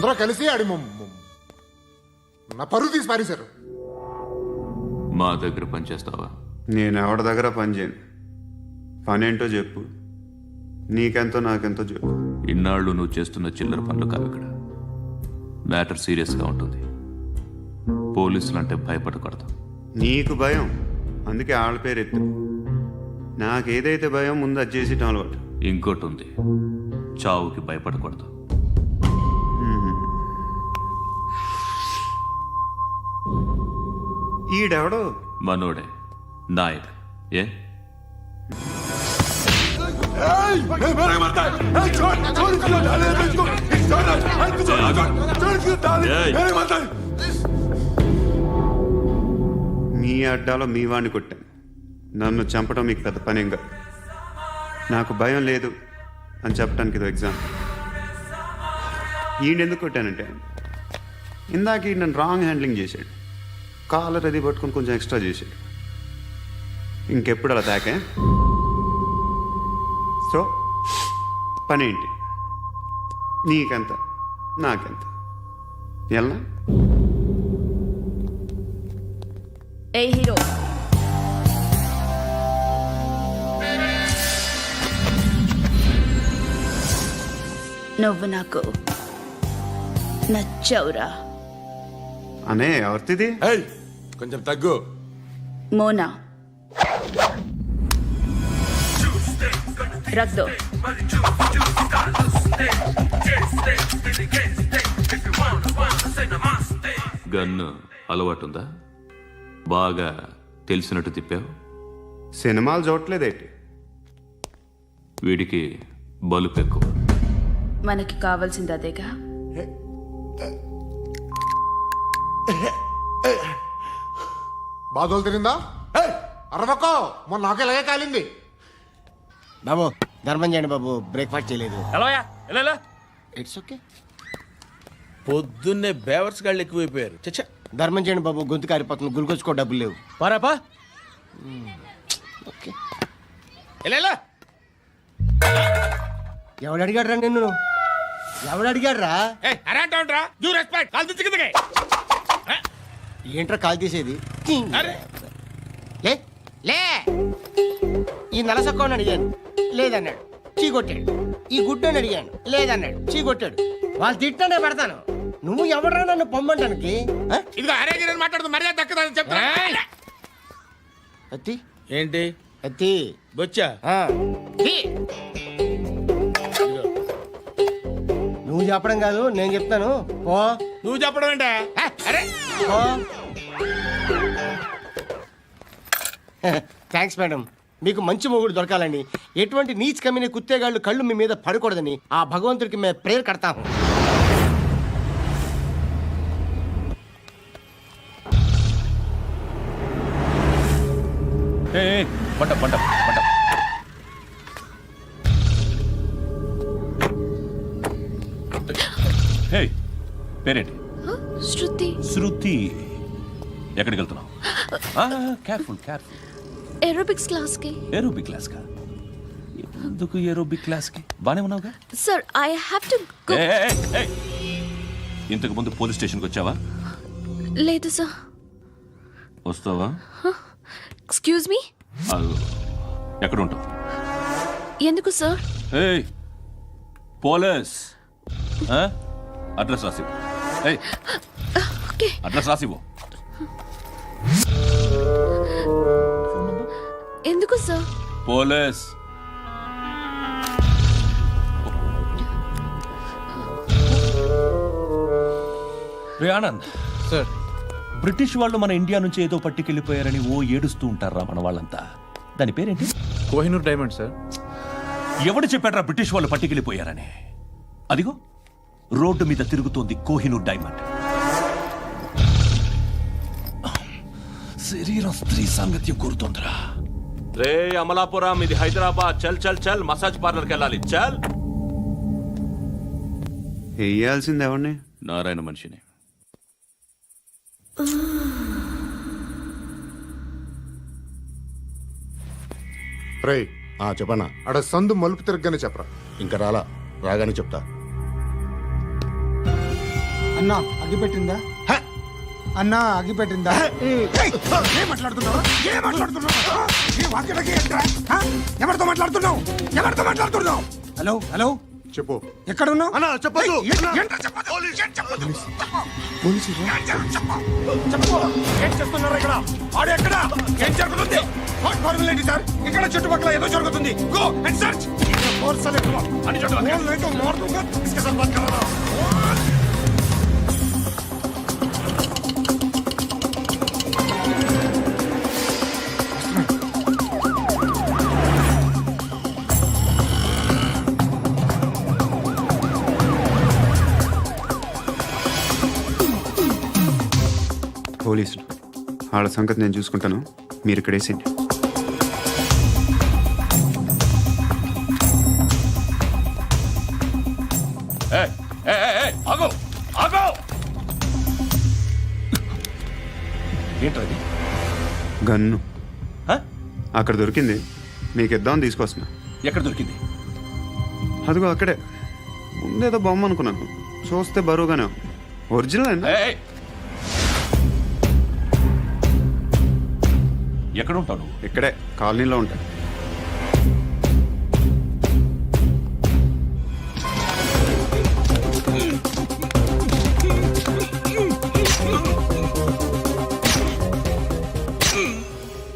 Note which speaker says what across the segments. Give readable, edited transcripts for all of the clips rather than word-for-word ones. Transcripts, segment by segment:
Speaker 1: అందరూ కలిసి ఆడి నా పరువు తీసి పారేశారు.
Speaker 2: మా దగ్గర పనిచేస్తావా?
Speaker 3: నేను ఎవరి దగ్గర పని చేయను. పనేంటో చెప్పు, నీకెంతో నాకెంతో చెప్పు.
Speaker 2: ఇన్నాళ్ళు నువ్వు చేస్తున్న చిల్లర పనులు కావు ఇక్కడ. మ్యాటర్ సీరియస్గా ఉంటుంది. పోలీసులు అంటే భయపడకూడదు.
Speaker 3: నీకు భయం, అందుకే ఆళ్ళ పేరు ఎత్తు. నాకేదైతే భయం ముందు అది చేసేటం అలవాటు.
Speaker 2: ఇంకోటి ఉంది, చావుకి భయపడకూడదు.
Speaker 3: ఈడెవడో
Speaker 2: మనోడే నాయక్. ఏ
Speaker 3: మీ అడ్డాలో మీ వాడిని కొట్టాను. నన్ను చంపడం మీకు పెద్ద పనేం కాదు. నాకు భయం లేదు అని చెప్పడానికి ఇది ఎగ్జాంపుల్. ఈయనెందుకు కొట్టానంటే, ఇందాక ఈ నన్ను రాంగ్ హ్యాండ్లింగ్ చేశాడు. కాలర్ అది పట్టుకొని కొంచెం ఎక్స్ట్రా చేశాడు. ఇంకెప్పుడు అలా తాకే. సో పనేంటి, నీకెంత నాకెంత ఎలా?
Speaker 4: ఏ హీరో, నువ్వు నాకు నచ్చవురా.
Speaker 3: అనే ఎవరిది?
Speaker 1: కొంచెం తగ్గు.
Speaker 4: మోనా రక్ దో.
Speaker 2: గన్ను అలవాటుందా? బాగా తెలిసినట్టు తిప్పావు.
Speaker 3: సినిమాలు చూడట్లేదేంటి?
Speaker 2: వీడికి బలుపు ఎక్కువ.
Speaker 4: మనకి కావాల్సింది అదేగా.
Speaker 1: బాధలు తిరిందా? అరవకో, మొన్న నాకు ఇలాగే కాలింది.
Speaker 5: బాబు ధర్మం చేయండి బాబు, బ్రేక్ఫాస్ట్ చేయలేదు.
Speaker 6: It's okay.
Speaker 7: పొద్దున్నే బేవర్స్ గాళ్ళు ఎక్కువైపోయారు. చచ్చా,
Speaker 5: ధర్మం చేయండి బాబు, గొంతు కారిపోతుంది, గురికొచ్చుకో డబ్బులు లేవు.
Speaker 7: పారాపా.
Speaker 5: ఓకే.
Speaker 7: ఎలా
Speaker 5: ఎవడు అడిగాడు రా నిన్ను? ఎవడు అడిగాడు రా? ఏంట్రా కాల్ తీసేది? లే లే. ఈ నలసక్కని అడిగాను, లేదన్నాడు, చీ కొట్టాడు. ఈ గుడ్డని అడిగాను, లేదన్నాడు, చీ కొట్టాడు. వాళ్ళు తిట్టానే పెడతాను. నువ్వు ఎవడరా నన్ను పొమ్మంటానికి?
Speaker 7: ఇదిగో అరే గిరని మాట్లాడుతూ మర్యాద దక్కదని చెప్తా.
Speaker 5: అత్తి
Speaker 7: ఏంటి
Speaker 5: అత్తి
Speaker 7: బొచ్చా?
Speaker 5: నువ్వు చెప్పడం కాదు, నేను చెప్తాను. ఓ
Speaker 7: నువ్వు చెప్పడం ఏంటా? అరే
Speaker 5: ఓ థ్యాంక్స్ మేడం. మీకు మంచి మొగుడు దొరకాలని, ఎటువంటి నీచ్ కమ్మిన కుత్తేగాళ్ళు కళ్ళు మీ మీద పడకూడదని ఆ భగవంతుడికి మేము ప్రేయర్ కడతాము.
Speaker 2: పంట పంట పంట. హే, పేరేంటి?
Speaker 4: శృతి.
Speaker 2: శృతి. ఎక్కడికి వెళ్తున్నావు? Careful careful.
Speaker 4: ఏరోబిక్స్ క్లాస్ కి.
Speaker 2: ఏరోబిక్ క్లాస్ కా? ఎందుకు ఏరోబిక్ క్లాస్ కి? బానే ఉన్నావుగా?
Speaker 4: Sir I have to go.
Speaker 2: ఇంతకు ముందు పోలీస్ స్టేషన్కి వచ్చావా?
Speaker 4: లేదు సార్.
Speaker 2: వస్తావా?
Speaker 4: Excuse me.
Speaker 2: ఎక్కడ ఉంటావు?
Speaker 4: ఎందుకు సార్?
Speaker 2: పోలీస్ అడ్రస్ రాసివ్వు.
Speaker 4: ఓకే.
Speaker 2: అడ్రస్ రాసివ్వు.
Speaker 4: ఎందుకు సార్?
Speaker 2: పోలీస్. రే ఆనంద్
Speaker 7: సార్,
Speaker 2: బ్రిటిష్ వాళ్ళు మన ఇండియా నుంచి ఏదో పట్టుకెళ్ళిపోయారని ఓ ఏడుస్తూ ఉంటారా మన వాళ్ళంతా. దాని పేరేంటి?
Speaker 7: Kohinoor diamond sir.
Speaker 2: ఎవడు చెప్పాడ్రా బ్రిటిష్ వాళ్ళు పట్టుకెళ్ళిపోయారని? అదిగో రోడ్డు మీద తిరుగుతోంది కోహినూర్ డైమండ్. శరీరం స్త్రీ సాంగత్యం కోరుతోందిరా. రే అమలాపురం, ఇది హైదరాబాద్. చల్ చల్ చల్, మసాజ్ పార్లర్కి వెళ్ళాలి. చల్.
Speaker 3: వేయాల్సింది ఎవరిని?
Speaker 2: నారాయణ మనిషిని.
Speaker 1: రే
Speaker 6: చెప్పనా?
Speaker 1: ఆడ సందు మలుపు తిరగగానే చెప్పరా.
Speaker 6: ఇంకా రాలా, రాగానే చెప్తా.
Speaker 8: అన్నా అగ్గి పెట్టిందా అన్నా అగ్గి పెట్టిందా
Speaker 1: ఏం మాట్లాడుతున్నావు ఈ వాక్యలకి ఏంట్రా? హ? ఎవరితో మాట్లాడుతున్నావు
Speaker 8: హలో హలో
Speaker 1: చెప్పు.
Speaker 8: ఎక్కడ ఉన్నావు
Speaker 6: అన్నా చెప్పదు
Speaker 1: ఏంట్రా చెప్పొద్దు? ఏం చెప్పొద్దు? చెప్పు. ఏం చేస్తున్నారు ఇక్కడ? వాడు ఎక్కడ? ఏం జరుగుతుంది? వాట్ ఫార్మల్ ఏంటి సార్? ఇక్కడ చుట్టుపక్కల ఏదో జరుగుతుంది. Go and search. అని
Speaker 3: పోలీసులు వాళ్ళ సంగతి నేను చూసుకుంటాను, మీరు ఇక్కడ వేసేయండి.
Speaker 2: ఆగో ఆగో ఏంటది?
Speaker 3: గన్ను అక్కడ దొరికింది, మీకు ఇద్దామని తీసుకొస్తున్నా.
Speaker 2: ఎక్కడ దొరికింది?
Speaker 3: అదిగో అక్కడే ముందేదో బొమ్మ అనుకున్నాను, చూస్తే బరువుగానే ఉంది. ఒరిజినల్ అండి.
Speaker 2: ఎక్కడ ఉంటావు నువ్వు?
Speaker 3: ఇక్కడే కాలనీలో ఉంటా.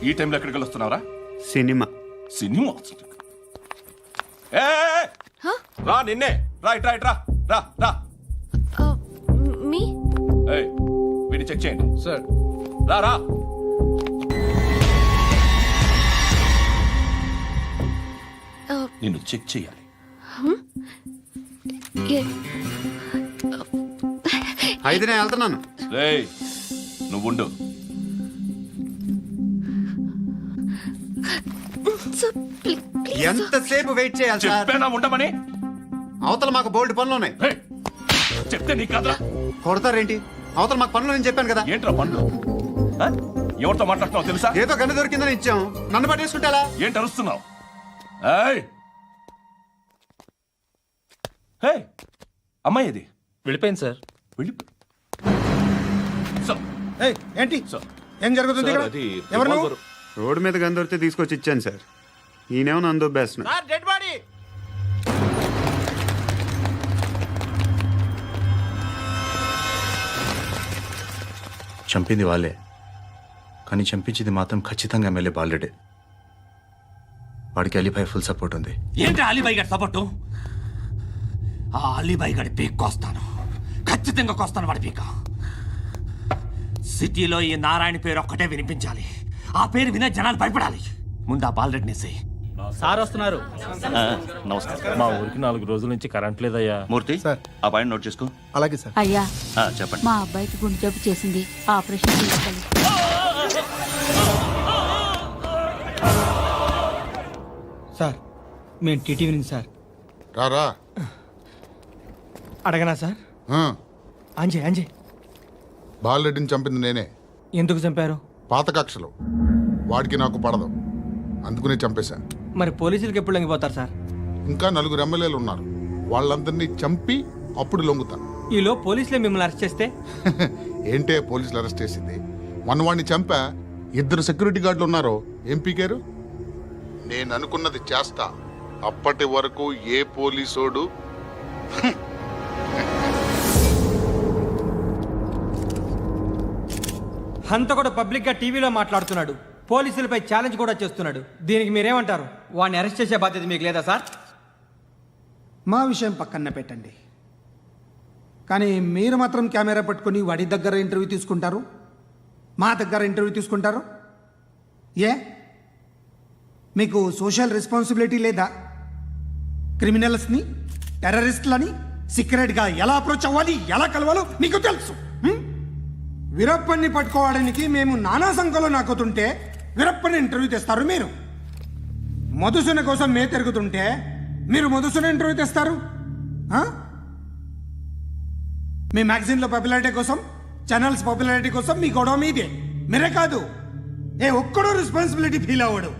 Speaker 2: ఈ టైంలో ఎక్కడికి వస్తున్నారా?
Speaker 3: సినిమా
Speaker 2: సినిమా రా, నిన్నే రా, ఇట్ రా, ఇట్ రా, రా రా.
Speaker 4: మీ
Speaker 2: వీడిని చెక్ చేయండి
Speaker 7: సార్.
Speaker 2: రా రా. నిన్ను చెక్ చేయాలి.
Speaker 3: అయితే నేను వెళ్తున్నాను.
Speaker 2: రేయ్ నువ్వుండు.
Speaker 3: ఎంతసేపు వెయిట్ చేయాలి సార్?
Speaker 2: చెప్పేనా ఉండమని?
Speaker 3: అవతల మాకు బోల్డ్ పనులు ఉన్నాయి.
Speaker 2: రేయ్, చెప్తే నీకు కదా
Speaker 3: కొడతారేంటి? అవతల మాకు పనులు నేను చెప్పాను కదా.
Speaker 2: ఏంట్రా పండ్లు? ఎవరితో మాట్లాడుతున్నావు తెలుసా?
Speaker 3: ఏదో గన్ను దొరికిందని ఇచ్చాం, నన్ను పట్టేసుకుంటా.
Speaker 2: ఏంటి అరుస్తున్నావు? అమ్మాయి ఇది
Speaker 7: వెళ్ళిపోయింది సార్.
Speaker 2: వెళ్ళి
Speaker 8: ఏంటి
Speaker 2: సార్.
Speaker 8: ఏం జరుగుతుంది ఇక్కడ? ఎవరు నువ్వు?
Speaker 3: రోడ్డు మీద గన్ను దొరికితే తీసుకొచ్చి ఇచ్చాను సార్. ఈయనేమో నన్ను దొబ్బేస్తున్నా.
Speaker 5: Dead body.
Speaker 9: చంపింది వాళ్ళే, కానీ చంపించింది మాత్రం ఖచ్చితంగా ఎమ్మెల్యే బాలుడే. వాడికి అలీభాయ్ ఫుల్ సపోర్ట్ ఉంది.
Speaker 10: ఏంటి అలీబాయి గారి సపోర్టు? ఆ అలీబాయి గారి పీక్ కోస్తాను, ఖచ్చితంగా కోస్తాను వాడి పీక. సిటీలో ఈ నారాయణ పేరు ఒక్కటే వినిపించాలి. ఆ పేరు వినే జనాలు భయపడాలి. ముందు ఆ బాలరెడ్డి నేసి.
Speaker 7: సార్ వస్తున్నారు.
Speaker 9: నమస్కారం.
Speaker 7: మా ఊరికి 4 రోజుల నుంచి కరెంట్ లేదయ్యా.
Speaker 9: మూర్తి
Speaker 8: సార్.
Speaker 9: ఆ పాయింట్ నోట్ చేసుకో.
Speaker 8: అలాగే సార్.
Speaker 11: అయ్యా
Speaker 9: చెప్పండి.
Speaker 11: మా అబ్బాయికి గుండె జబ్బు చేసింది, ఆపరేషన్ చేయాలి.
Speaker 8: సార్ మేము టీటీవీ నుంచి సార్.
Speaker 1: రారా.
Speaker 8: అడగనా సార్? అంజయ్ అంజయ్
Speaker 1: బాలరెడ్డిని చంపింది నేనే.
Speaker 8: ఎందుకు చంపారు?
Speaker 1: పాత కక్షలు. వాడికి నాకు పడదు, అందుకునే చంపేశా.
Speaker 8: మరి పోలీసులకి ఎప్పుడు లొంగిపోతారు సార్?
Speaker 1: ఇంకా 4 ఎమ్మెల్యేలు ఉన్నారు, వాళ్ళందరినీ చంపి అప్పుడు లొంగుతా.
Speaker 8: ఈలో పోలీసులే మిమ్మల్ని అరెస్ట్ చేస్తే?
Speaker 1: ఏంటే పోలీసులు అరెస్ట్ చేసింది? మొన్న వాడిని చంపా, 2 సెక్యూరిటీ గార్డులు ఉన్నారు, ఏం పీకారు? నేను అనుకున్నది చేస్తా. అప్పటి వరకు ఏ పోలీసోడు
Speaker 8: హంతకుడు పబ్లిక్ గా టీవీలో మాట్లాడుతున్నాడు, పోలీసులపై ఛాలెంజ్ కూడా చేస్తున్నాడు. దీనికి మీరేమంటారు? వాడిని అరెస్ట్ చేసే బాధ్యత మీకు లేదా సార్?
Speaker 12: మా విషయం పక్కన పెట్టండి, కానీ మీరు మాత్రం కెమెరా పట్టుకొని వాడి దగ్గర ఇంటర్వ్యూ తీసుకుంటారు, మా దగ్గర ఇంటర్వ్యూ తీసుకుంటారు. ఏ మీకు సోషల్ రెస్పాన్సిబిలిటీ లేదా? క్రిమినల్స్ని, టెర్రరిస్టులని సీక్రెట్గా ఎలా అప్రోచ్ అవ్వాలి, ఎలా కలవాలో మీకు తెలుసు. వీరప్పన్ని పట్టుకోవడానికి మేము నానా సంఖ్యలో నాకుతుంటే వీరప్పని ఇంటర్వ్యూ తెస్తారు మీరు. మధుసూన కోసం మే తిరుగుతుంటే మీరు మధుసూన ఇంటర్వ్యూ తెస్తారు. మీ మ్యాగజైన్లో పాపులారిటీ కోసం, ఛానల్స్ పాపులారిటీ కోసం మీ గొడవ మీదే. మీరే కాదు, ఏ ఒక్కడో రెస్పాన్సిబిలిటీ ఫీల్ అవ్వడు.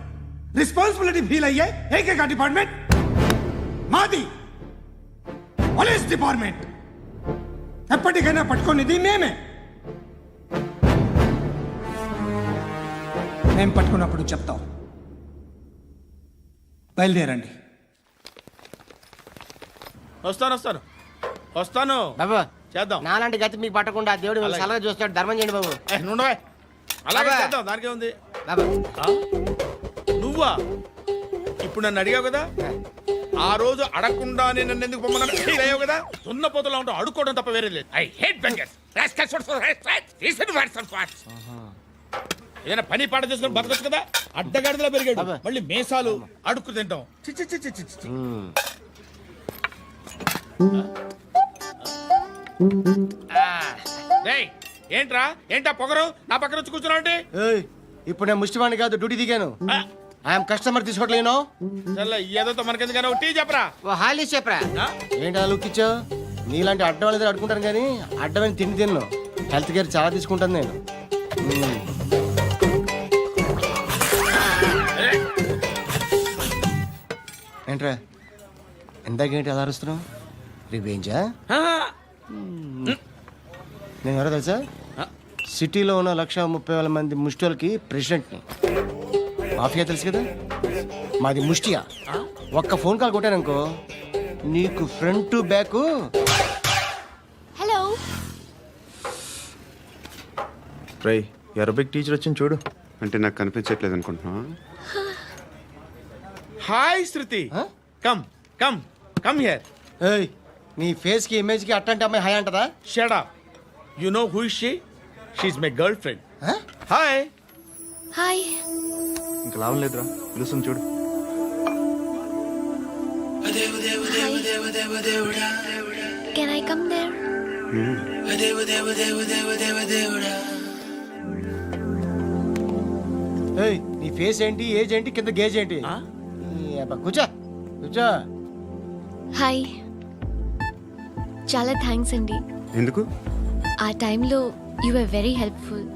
Speaker 12: రెస్పాన్సిబిలిటీ ఫీల్ అయ్యే ఏకైక డిపార్ట్మెంట్ మాది, పోలీస్ డిపార్ట్మెంట్. ఎప్పటికైనా పట్టుకునేది మేమే. మేము పట్టుకున్నప్పుడు చెప్తాం. బయలుదేరండి.
Speaker 6: వస్తాను
Speaker 5: బాబు
Speaker 6: చేద్దాం.
Speaker 5: నాలాంటి గతి మీకు పట్టకుండా దేవుడు మిమ్మల్ని సలహా చూస్తాడు. ధర్మం చేయండి బాబు.
Speaker 6: నుండవే అలాగే
Speaker 5: బాబా.
Speaker 6: చేద్దాం, దానికే ఉంది.
Speaker 5: బాబు
Speaker 6: నువ్వా ఇప్పుడు నన్ను అడిగావు కదా, ఆ రోజు అడగకుండా నేను నన్ను ఎందుకు పొమ్మన్నా ఫీల్ అయ్యావు కదా. సున్న పోతలో ఉంటావు, అడుక్కోవడం తప్ప వేరే లేదు. I hate bangers. ఏదైనా పని పాట చేసుకుని బతకొచ్చు కదా. అడ్డగాడిదలా పెరిగాడు, మళ్ళీ మేసాలు అడుక్కు తింటాం. చి చి చి చి చి చి. రేయ్, ఏంట్రా ఏంటా పొగరు నా పక్కన వచ్చి కూర్చున్నావు అంటే?
Speaker 5: ఏయ్, ఇప్పుడు నేను ముష్టివాణి కాదు, డ్యూటీ దిగాను. ఐఎమ్ కస్టమర్ తీసుకోవట్లేను.
Speaker 6: ఏదో మనకెందుకైనా టీ చెప్పరా.
Speaker 5: ఓ హాలీస్ చెప్పరా.
Speaker 6: ఆ?
Speaker 5: ఏంటి లుక్ ఇచ్చావు? నీలాంటి అడ్డం వాళ్ళ దగ్గర అడుకుంటాను కానీ అడ్డమైన తిండి తిన్ను. హెల్త్ కేర్ చాలా తీసుకుంటాను నేను. ఏంట్రా ఇందాకేంటి అలా అరుస్తున్నావు? రివేంజా? నేను ఎవరో తెలుసా? సిటీలో ఉన్న 130,000 మంది ముష్టిలకి ప్రెసిడెంట్ని. మాఫియా తెలుసు కదా, మాది ముష్టియా. ఒక్క ఫోన్ కాల్ కొట్టాననుకో నీకు ఫ్రంట్ టు బ్యాక్.
Speaker 4: హలో.
Speaker 9: రై అరబిక్ టీచర్ వచ్చింది చూడు.
Speaker 3: అంటే నాకు కనిపించట్లేదు అనుకుంటున్నా.
Speaker 6: Hi Shruti, come come come here.
Speaker 5: ఏయ్, నీ ఫేస్ కి ఇమేజ్ కి అట్టంటే అమ్మాయి హై అంటదా?
Speaker 6: Shut up. You know who is she? She is my girlfriend. Hi.
Speaker 4: Hi.
Speaker 9: ఇంకా లాభం లేదురా, పిలుస్తుంది చూడు.
Speaker 4: Can I come there?
Speaker 5: ఏయ్, నీ ఫేస్ ఏంటి, ఏజ్ ఏంటి, కింద గేజ్ ఏంటి? ఈ అబ్బా, కూర్చో కూర్చో.
Speaker 4: హాయ్. చాలా థ్యాంక్స్ అండి.
Speaker 3: ఎందుకు?
Speaker 4: ఆ టైంలో you are very helpful.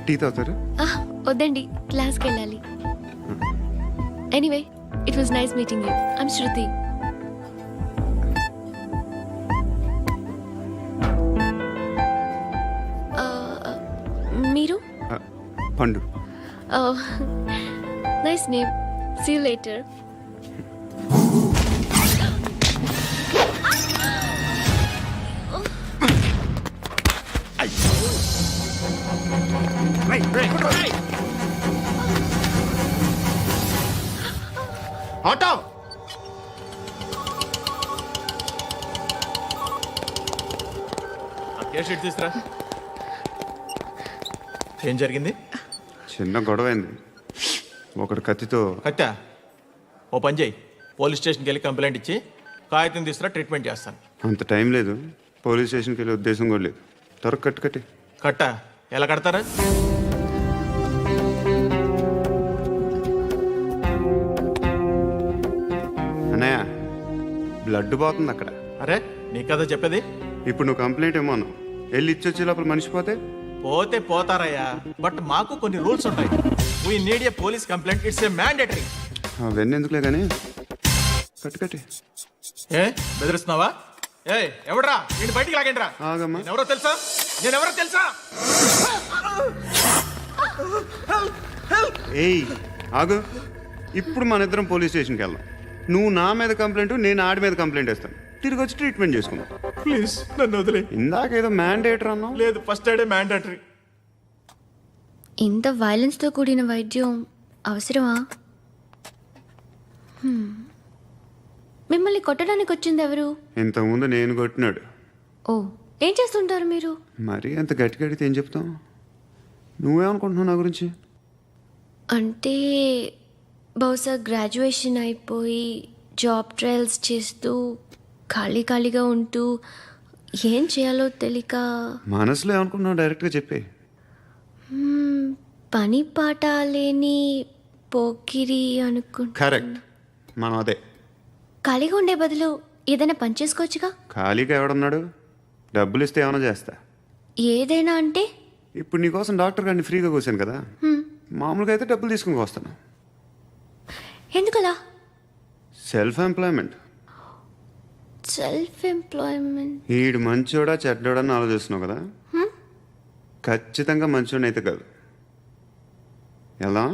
Speaker 3: Tea తాగుతారా?
Speaker 4: వద్దండి, క్లాస్కి వెళ్ళాలి. Anyway, it was nice meeting you. I'm Shruti. మీరు?
Speaker 3: Pandu.
Speaker 4: Nice name. See you later.
Speaker 3: Auto.
Speaker 9: తీసురా. ఏం జరిగింది?
Speaker 3: చిన్న గొడవ అయింది. ఒకడు కత్తితో.
Speaker 9: కట్టా, ఓ పని చేయి, పోలీస్ స్టేషన్కి వెళ్ళి కంప్లైంట్ ఇచ్చి కాగితం తీసుకురా, ట్రీట్మెంట్ చేస్తాను.
Speaker 3: అంత టైం లేదు, పోలీస్ స్టేషన్కి వెళ్ళే ఉద్దేశం కూడా లేదు. త్వరగా కట్టి.
Speaker 9: కట్టా ఎలా కడతారా?
Speaker 3: అన్నయ్య, బ్లడ్ పోతుంది అక్కడ.
Speaker 9: అరే నీ కదా చెప్పేది.
Speaker 3: ఇప్పుడు నువ్వు కంప్లైంట్ ఏమో అన్నావు. వెళ్ళి ఇచ్చొచ్చే లోపల మనిషి పోతే
Speaker 9: పోతే పోతారయ్యా, బట్ మాకు కొన్ని రూల్స్ ఉంటాయి. We need a police complaint, it's a mandatory.
Speaker 3: అవన్నీ ఎందుకులే కానీ కట్టి.
Speaker 9: ఏ బెదిరిస్తున్నావా? ఏ ఎవడ్రా నేను బయటికి లాగండిరా.
Speaker 3: ఆగమ్మా.
Speaker 9: ఎవరో తెలుసా? నేనెవరో తెలుసా?
Speaker 3: ఏయ్ ఆగు. ఇప్పుడు మన ఇద్దరం పోలీస్ స్టేషన్కి వెళ్దాం. నువ్వు నా మీద కంప్లైంట్, నేను ఆడి మీద కంప్లైంట్ వేస్తాను. తిరిగి వచ్చి ట్రీట్మెంట్ చేసుకుందాం.
Speaker 9: ప్లీజ్ నన్ను వదిలే.
Speaker 3: ఇందాక ఏదో మ్యాండేటర్ అన్నావు.
Speaker 9: లేదు, ఫస్ట్ ఎయిడే మ్యాండేటరీ.
Speaker 4: ఇంత వైలెన్స్తో కూడిన వైద్యం అవసరమా? మిమ్మల్ని కొట్టడానికి వచ్చింది ఎవరు?
Speaker 3: ఇంతకుముందు నేను కొట్టినాడు.
Speaker 4: ఓ, ఏం చేస్తుంటారు మీరు?
Speaker 3: మరీ అంత గట్టిగా అడిగితే ఏం చెప్తావు? నువ్వేమనుకుంటున్నావు నా గురించి?
Speaker 4: అంటే బహుశా గ్రాడ్యుయేషన్ అయిపోయి జాబ్ ట్రయల్స్ చేస్తూ ఖాళీగా ఉంటూ ఏం చేయాలో తెలియక.
Speaker 3: మనసులో ఏమనుకుంటున్నావు డైరెక్ట్గా చెప్పే.
Speaker 4: పని పాట లేని పోకిరి అనుకుంటా.
Speaker 3: కరెక్ట్, మనం అదే.
Speaker 4: ఖాళీగా ఉండే బదులు ఏదైనా పని చేసుకోవచ్చుగా.
Speaker 3: ఖాళీగా ఎవడున్నాడు? డబ్బులు ఇస్తే ఏమైనా చేస్తా.
Speaker 4: ఏదైనా అంటే?
Speaker 3: ఇప్పుడు నీకోసం డాక్టర్ గారిని ఫ్రీగా కూర్చాను కదా, మామూలుగా అయితే డబ్బులు తీసుకుని వస్తాను.
Speaker 4: ఎందుకలా?
Speaker 3: Self employment.
Speaker 4: Self employment.
Speaker 3: ఈడు మంచోడా చెడ్డోడా అని ఆలోచిస్తున్నావు కదా ఖచ్చితంగా మంచోడని అయితే కాదు. ఎలా?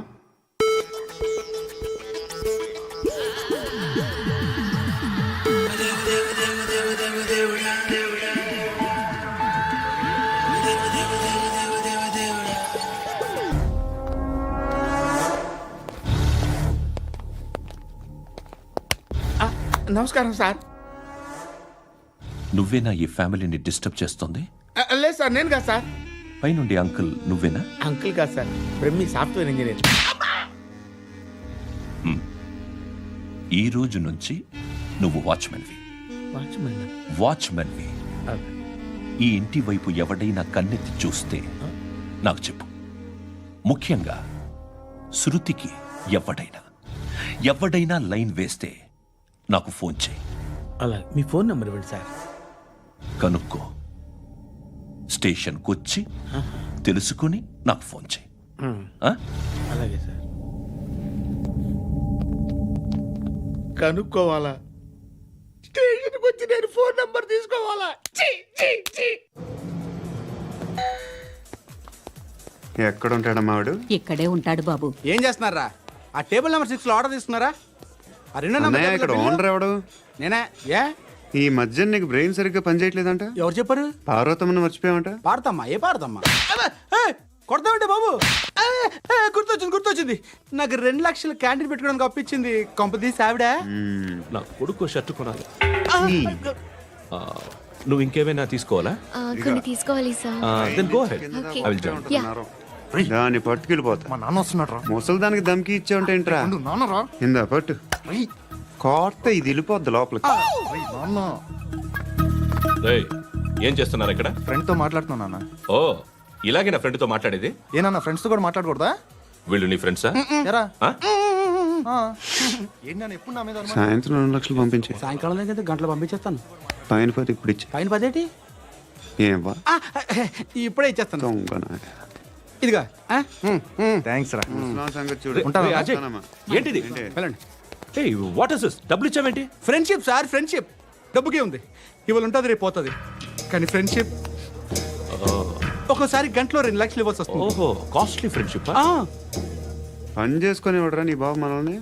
Speaker 6: నమస్కారం సార్.
Speaker 2: నువ్వేనా ఈ ఫ్యామిలీని డిస్టర్బ్ చేస్తుంది?
Speaker 6: లేదు సార్, నేను కాదు సార్.
Speaker 2: పైనుండి అంకుల్ నువ్వేనా?
Speaker 6: అంకుల్ కాదు సార్, బ్రహ్మి సాఫ్ట్వేర్ ఇంజనీర్.
Speaker 2: ఈ రోజు నుంచి నువ్వు వాచ్మెన్వి.
Speaker 6: వాచ్మెన్.
Speaker 2: వాచ్మెన్వి. ఈ ఇంటి వైపు ఎవడైనా కన్నెత్తి చూస్తే నాకు చెప్పు. ముఖ్యంగా శృతికి ఎవడైనా లైన్ వేస్తే నాకు ఫోన్ చేయి.
Speaker 6: అలా మీ ఫోన్ నెంబర్ ఇవ్వండి సార్.
Speaker 2: కనుక్కో, స్టేషన్కి వచ్చి తెలుసుకుని నాకు ఫోన్ చేయి. ఆ?
Speaker 6: అలాగే సార్. కనుక్కోవాలా? స్టేషన్కి వచ్చి నేను ఫోన్ నంబర్ తీసుకోవాలా? ఛీ, ఛీ, ఛీ.
Speaker 3: ఎక్కడ ఉంటాడమ్మా వాడు?
Speaker 11: ఇక్కడే ఉంటాడు బాబు.
Speaker 8: ఏం చేస్తున్నారా? ఆ టేబుల్ నెంబర్ 6 లో ఆర్డర్ తీసుకున్నారా? ఆ రెండో నెంబర్
Speaker 3: అన్నయ్య, ఇక్కడ ఓనర్ ఎవడు?
Speaker 8: నేనే. ఏ
Speaker 3: ఈ మధ్య నీకు బ్రెయిన్ సరిగ్గా పనిచేయట్లేదంట.
Speaker 8: ఎవరు చెప్పారు?
Speaker 3: పార్వతమ్మను మర్చిపోయామంట.
Speaker 8: పాడతామ్మా? ఏ పాడతామ్మా? కొడతామంటే బాబు. గుర్తొచ్చింది. నాకు 2 లక్షలు క్యాంటీన్ పెట్టుకోవడానికి అప్పించింది కొంపదీసి ఆవిడ.
Speaker 2: నా కొడుకు షర్ట్ కొనాలి. నువ్వు ఇంకేమైనా తీసుకోవాలా?
Speaker 4: కొన్ని తీసుకోవాలి sir.
Speaker 2: Then go ahead.
Speaker 4: Okay.
Speaker 2: I will join.
Speaker 4: Yeah.
Speaker 3: దాన్ని పట్టుకెళ్ళిపోతా.
Speaker 9: మా నాన్న వస్తున్నాడు రా.
Speaker 3: ముసలి దానికి దమ్కి ఇచ్చావుంటే ఏంట్రా?
Speaker 9: నాన్నరా.
Speaker 3: ఇందా పట్టు. కోర్త ఇది వెళ్ళిపోద్ది లోపలికి.
Speaker 9: నాన్న
Speaker 2: ఏం చేస్తున్నారు ఇక్కడ?
Speaker 9: ఫ్రెండ్ తో మాట్లాడుతున్నా నాన్న.
Speaker 2: ఓ, ఇలాగే నా ఫ్రెండ్తో మాట్లాడేది?
Speaker 9: ఏనా ఫ్రెండ్స్ తో కూడా మాట్లాడకూడదా?
Speaker 2: వీళ్ళు నీ ఫ్రెండ్సా?
Speaker 9: ఎరా
Speaker 2: ఆ?
Speaker 9: ఏంటి నాన్న ఎప్పుడు నా మీద అనుమానం?
Speaker 3: సాయంత్రం 2 లక్షలు పంపించే.
Speaker 8: సాయంకాలం దగ్గర గంటలు పంపించేస్తాను.
Speaker 3: పైన 10 ఇప్పుడు ఇచ్చే.
Speaker 8: పైన 10
Speaker 3: ఏం వా
Speaker 8: ఇప్పుడే ఇచ్చేస్తాను.
Speaker 3: దొంగనా.
Speaker 8: ఇదిగా
Speaker 9: థ్యాంక్స్ రా.
Speaker 3: ముసలాం సంగతి చూడు.
Speaker 2: రేయ్, అజయ్,
Speaker 3: ఉంటానమ్మా.
Speaker 2: ఏంటిది?
Speaker 8: వెళ్ళండి.
Speaker 2: What is this? డబ్బులు ఇచ్చావేంటి?
Speaker 8: Friendship sir, friendship. డబ్బుకే ఉంది, ఇవాళ ఉంటుంది రేపు పోతుంది. కానీ ఫ్రెండ్షిప్ ఒక్కోసారి గంటలో 2 లక్షలు ఇవ్వాల్సి వస్తుంది.
Speaker 2: ఓహో, కాస్ట్లీ ఫ్రెండ్షిప్.
Speaker 3: పని చేసుకొని ఇవ్వడరా నీ బాబు మనల్ని.